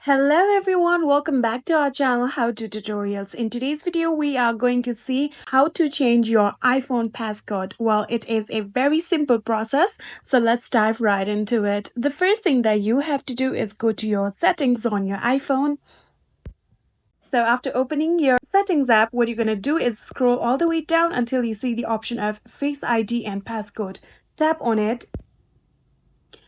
Hello everyone, welcome back to our channel How To Tutorials. In today's video, we are going to see how to change your iPhone passcode. Well, it is a very simple process, so let's dive right into it. The first thing that you have to do is go to your settings on your iPhone. So after opening your settings app, what you're going to do is scroll all the way down until you see the option of Face ID and passcode. Tap on it.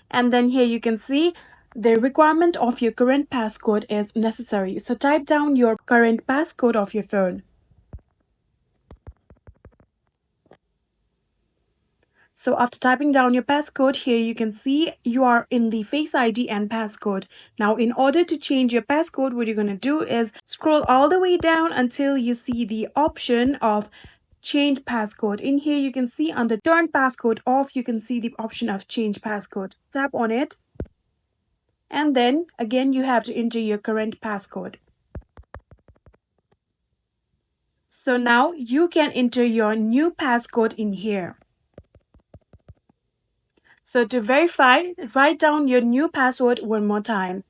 And then here you can see the requirement of your current passcode is necessary. So type down your current passcode of your phone. So after typing down your passcode, here you can see you are in the Face ID and passcode. Now, in order to change your passcode, what you're going to do is scroll all the way down until you see the option of change passcode. In here, you can see under turn passcode off, you can see the option of change passcode. Tap on it. And then again, you have to enter your current passcode. So now you can enter your new passcode in here. So to verify, write down your new password one more time.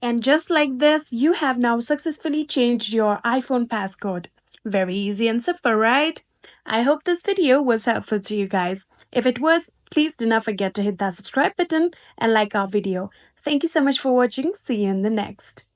And just like this, you have now successfully changed your iPhone passcode. Very easy and simple, right? I hope this video was helpful to you guys. If it was, please do not forget to hit that subscribe button and like our video. Thank you so much for watching. See you in the next.